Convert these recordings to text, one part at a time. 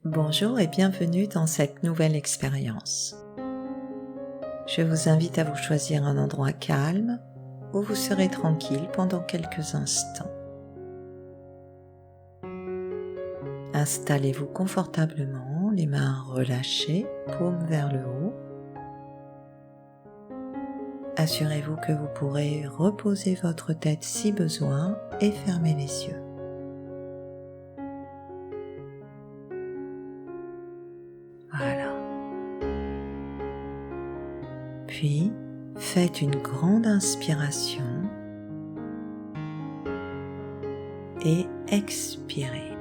Bonjour et bienvenue dans cette nouvelle expérience. Je vous invite à vous choisir un endroit calme où vous serez tranquille pendant quelques instants. Installez-vous confortablement, les mains relâchées, paumes vers le haut. Assurez-vous que vous pourrez reposer votre tête si besoin et fermer les yeux. Voilà. Puis, faites une grande inspiration et expirez.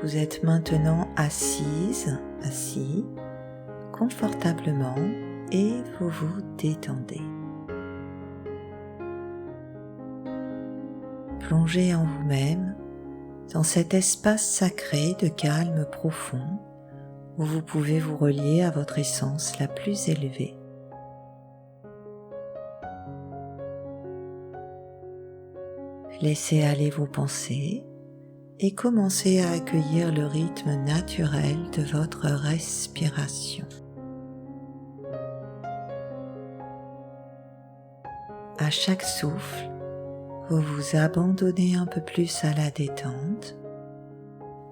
Vous êtes maintenant assis, confortablement et vous vous détendez. Plongez en vous-même dans cet espace sacré de calme profond où vous pouvez vous relier à votre essence la plus élevée. Laissez aller vos pensées et commencez à accueillir le rythme naturel de votre respiration. À chaque souffle, vous vous abandonnez un peu plus à la détente,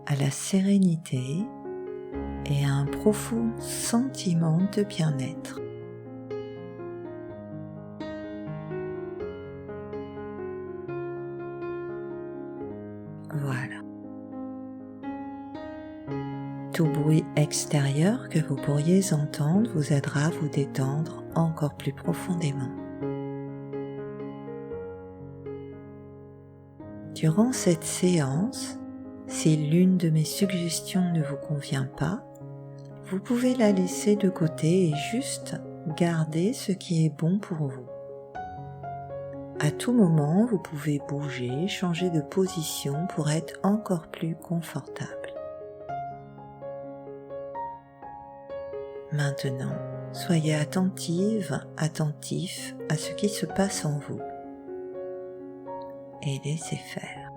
à la sérénité et à un profond sentiment de bien-être. Voilà. Tout bruit extérieur que vous pourriez entendre vous aidera à vous détendre encore plus profondément. Durant cette séance, si l'une de mes suggestions ne vous convient pas, vous pouvez la laisser de côté et juste garder ce qui est bon pour vous. À tout moment, vous pouvez bouger, changer de position pour être encore plus confortable. Maintenant, soyez attentif à ce qui se passe en vous et laissez faire.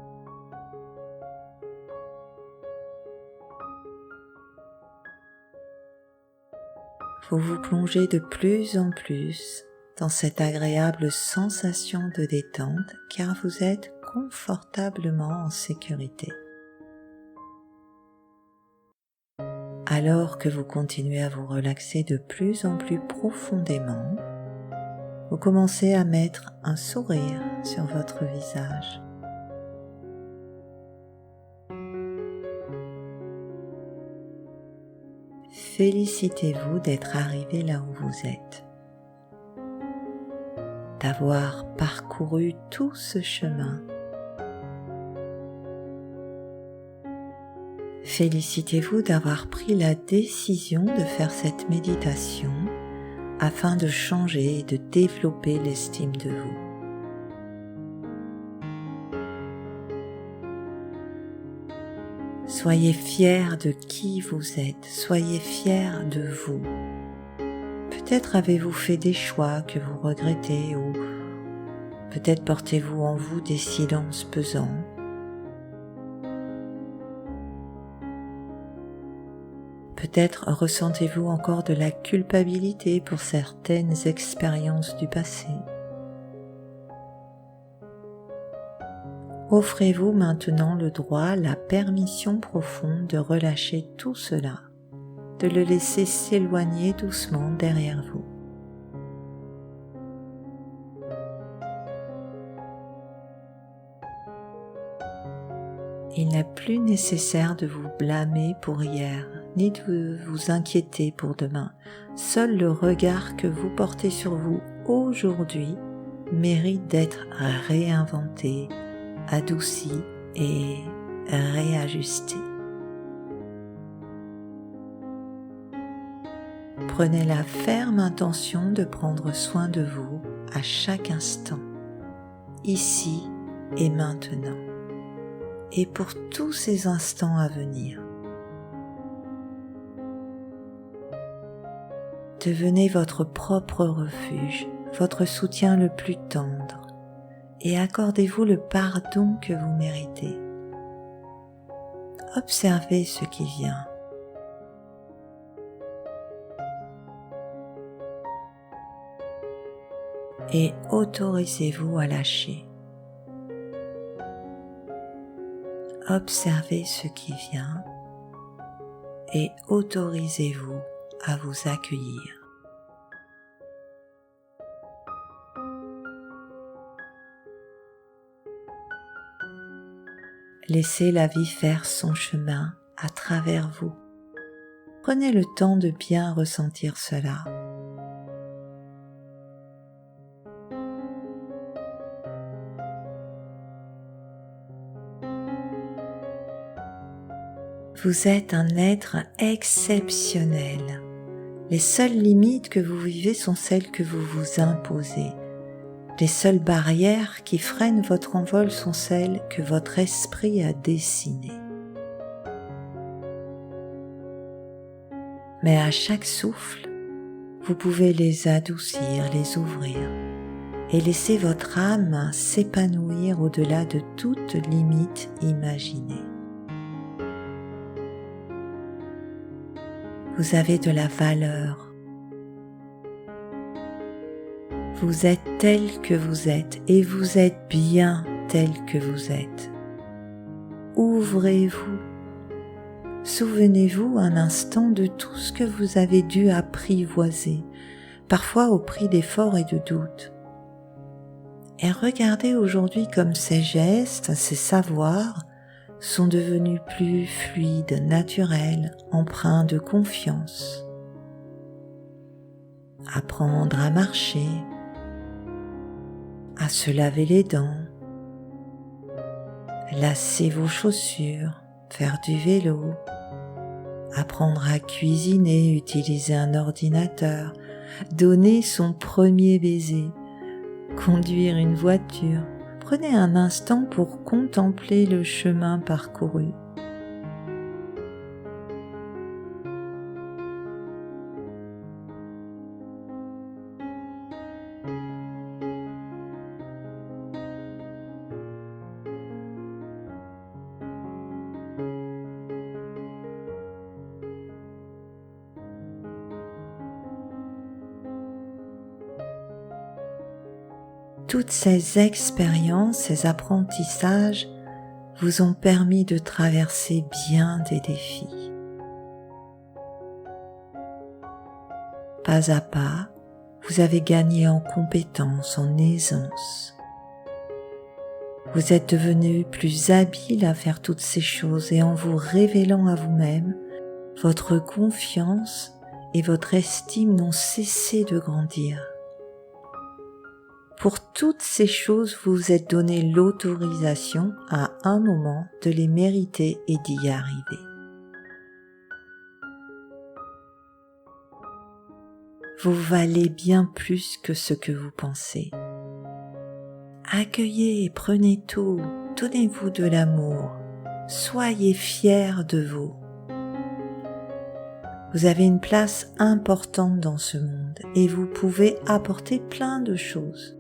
Vous vous plongez de plus en plus dans cette agréable sensation de détente car vous êtes confortablement en sécurité. Alors que vous continuez à vous relaxer de plus en plus profondément, vous commencez à mettre un sourire sur votre visage. Félicitez-vous d'être arrivé là où vous êtes, d'avoir parcouru tout ce chemin. Félicitez-vous d'avoir pris la décision de faire cette méditation afin de changer et de développer l'estime de vous. Soyez fiers de qui vous êtes, soyez fiers de vous. Peut-être avez-vous fait des choix que vous regrettez ou peut-être portez-vous en vous des silences pesants. Peut-être ressentez-vous encore de la culpabilité pour certaines expériences du passé. Offrez-vous maintenant le droit, la permission profonde de relâcher tout cela, de le laisser s'éloigner doucement derrière vous. Il n'est plus nécessaire de vous blâmer pour hier, ni de vous inquiéter pour demain. Seul le regard que vous portez sur vous aujourd'hui mérite d'être réinventé, adouci et réajusté. Prenez la ferme intention de prendre soin de vous à chaque instant, ici et maintenant, et pour tous ces instants à venir. Devenez votre propre refuge, votre soutien le plus tendre, et accordez-vous le pardon que vous méritez. Observez ce qui vient. Et autorisez-vous à lâcher. Observez ce qui vient et autorisez-vous à vous accueillir. Laissez la vie faire son chemin à travers vous. Prenez le temps de bien ressentir cela. Vous êtes un être exceptionnel. Les seules limites que vous vivez sont celles que vous vous imposez. Les seules barrières qui freinent votre envol sont celles que votre esprit a dessinées. Mais à chaque souffle, vous pouvez les adoucir, les ouvrir et laisser votre âme s'épanouir au-delà de toute limite imaginée. Vous avez de la valeur. Vous êtes tel que vous êtes et vous êtes bien tel que vous êtes. Ouvrez-vous. Souvenez-vous un instant de tout ce que vous avez dû apprivoiser, parfois au prix d'efforts et de doutes. Et regardez aujourd'hui comme ces gestes, ces savoirs sont devenus plus fluides, naturels, empreints de confiance. Apprendre à marcher, à se laver les dents, lasser vos chaussures, faire du vélo, apprendre à cuisiner, utiliser un ordinateur, donner son premier baiser, conduire une voiture. Prenez un instant pour contempler le chemin parcouru. Toutes ces expériences, ces apprentissages vous ont permis de traverser bien des défis. Pas à pas, vous avez gagné en compétence, en aisance. Vous êtes devenu plus habile à faire toutes ces choses et en vous révélant à vous-même, votre confiance et votre estime n'ont cessé de grandir. Pour toutes ces choses, vous vous êtes donné l'autorisation à un moment de les mériter et d'y arriver. Vous valez bien plus que ce que vous pensez. Accueillez et prenez tout, donnez-vous de l'amour, soyez fiers de vous. Vous avez une place importante dans ce monde et vous pouvez apporter plein de choses.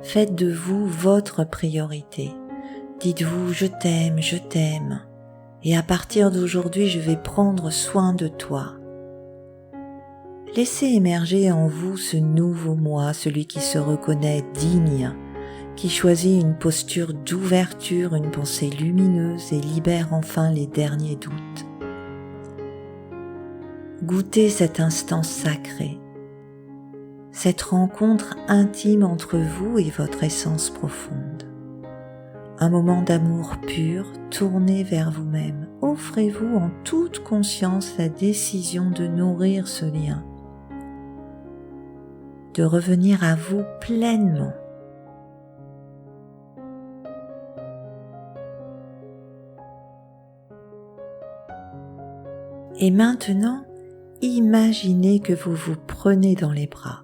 Faites de vous votre priorité. Dites-vous « je t'aime » et à partir d'aujourd'hui je vais prendre soin de toi. Laissez émerger en vous ce nouveau moi, celui qui se reconnaît digne, qui choisit une posture d'ouverture, une pensée lumineuse et libère enfin les derniers doutes. Goûtez cet instant sacré, cette rencontre intime entre vous et votre essence profonde. Un moment d'amour pur, tourné vers vous-même. Offrez-vous en toute conscience la décision de nourrir ce lien, de revenir à vous pleinement. Et maintenant, imaginez que vous vous prenez dans les bras.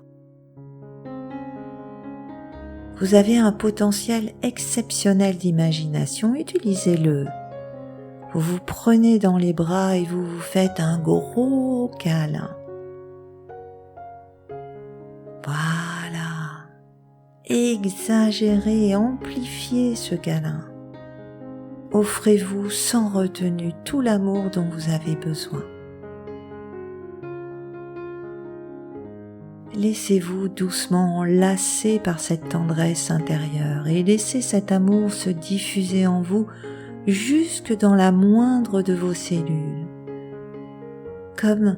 Vous avez un potentiel exceptionnel d'imagination, utilisez-le. Vous vous prenez dans les bras et vous vous faites un gros câlin. Voilà. Exagérez et amplifiez ce câlin. Offrez-vous sans retenue tout l'amour dont vous avez besoin. Laissez-vous doucement enlacer par cette tendresse intérieure et laissez cet amour se diffuser en vous jusque dans la moindre de vos cellules. Comme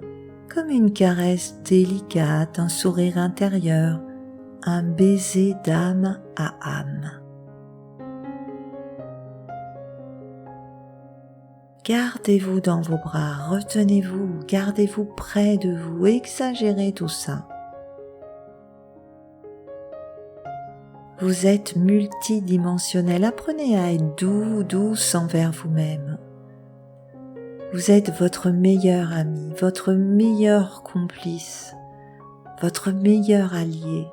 une caresse délicate, un sourire intérieur, un baiser d'âme à âme. Gardez-vous dans vos bras, retenez-vous, gardez-vous près de vous, exagérez tout ça. Vous êtes multidimensionnel, apprenez à être douce envers vous-même. Vous êtes votre meilleur ami, votre meilleur complice, votre meilleur allié.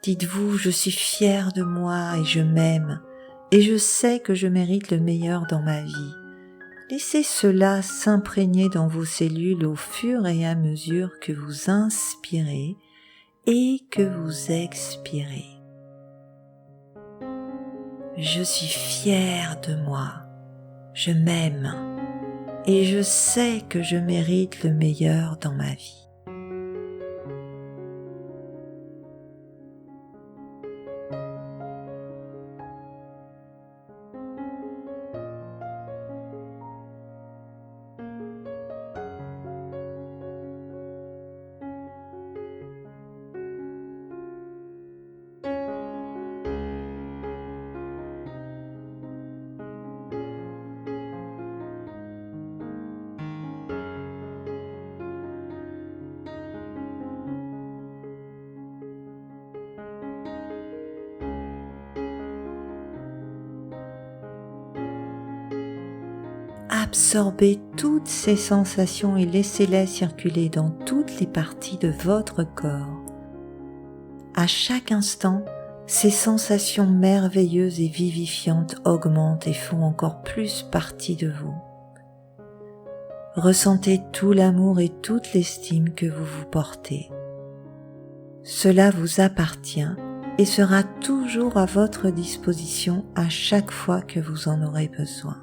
Dites-vous, je suis fière de moi et je m'aime, et je sais que je mérite le meilleur dans ma vie. Laissez cela s'imprégner dans vos cellules au fur et à mesure que vous inspirez et que vous expirez. Je suis fière de moi, je m'aime et je sais que je mérite le meilleur dans ma vie. Absorbez toutes ces sensations et laissez-les circuler dans toutes les parties de votre corps. À chaque instant, ces sensations merveilleuses et vivifiantes augmentent et font encore plus partie de vous. Ressentez tout l'amour et toute l'estime que vous vous portez. Cela vous appartient et sera toujours à votre disposition à chaque fois que vous en aurez besoin.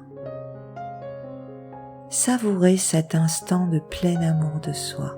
Savourez cet instant de plein amour de soi.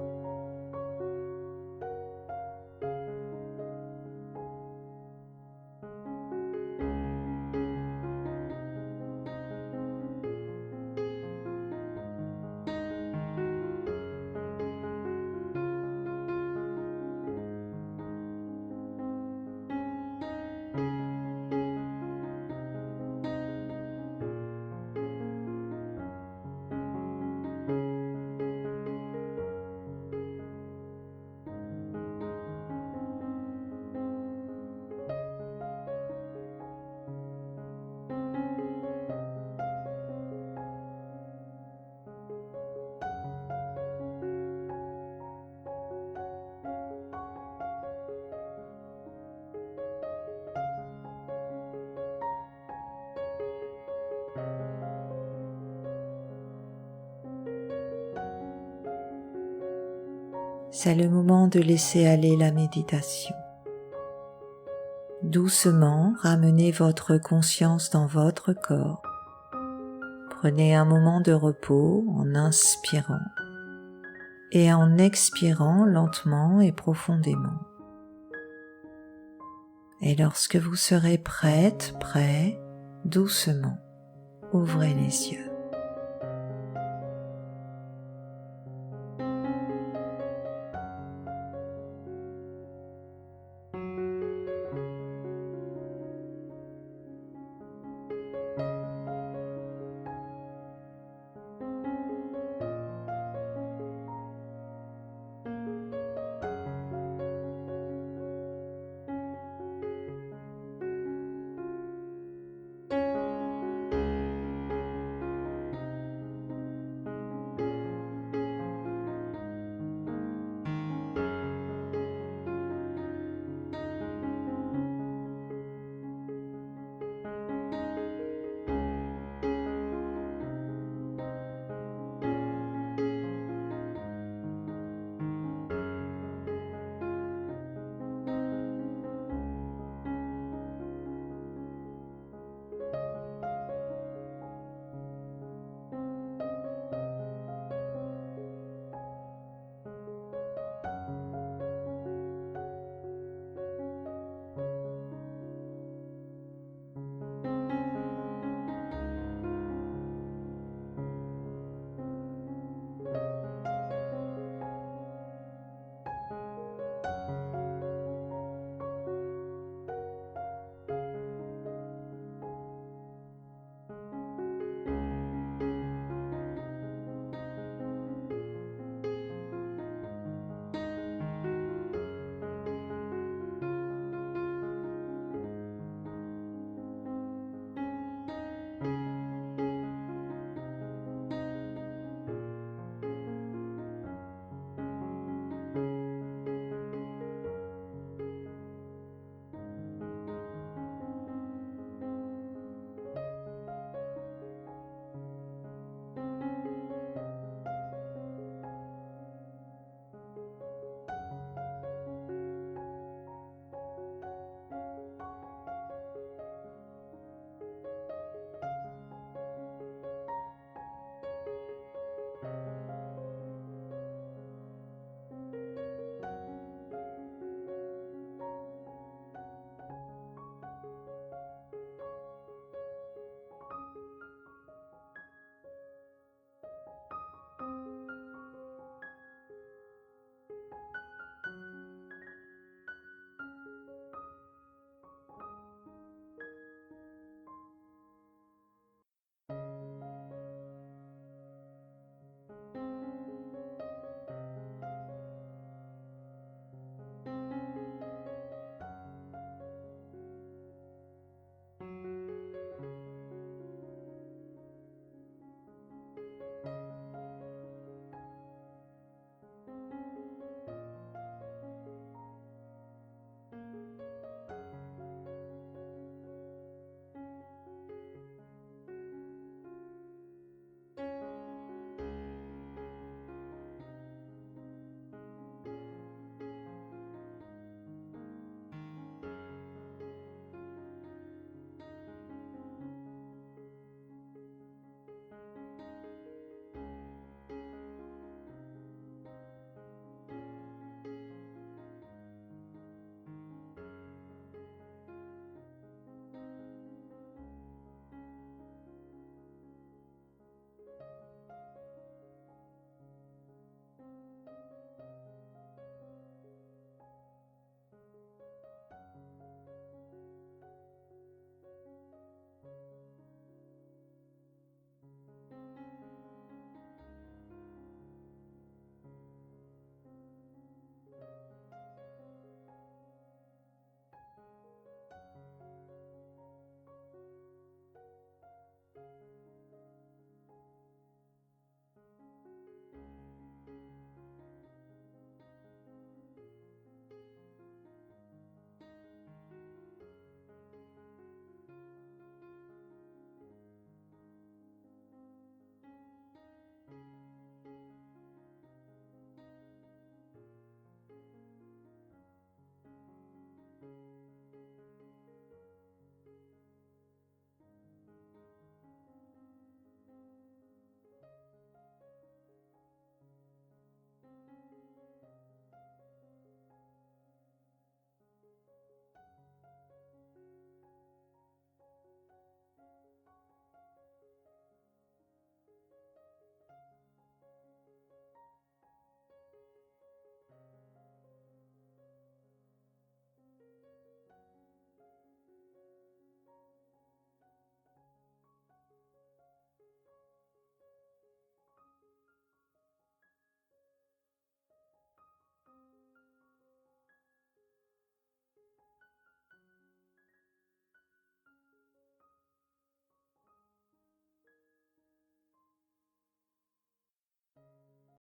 C'est le moment de laisser aller la méditation. Doucement, ramenez votre conscience dans votre corps. Prenez un moment de repos en inspirant et en expirant lentement et profondément. Et lorsque vous serez prête, prêt, doucement, ouvrez les yeux.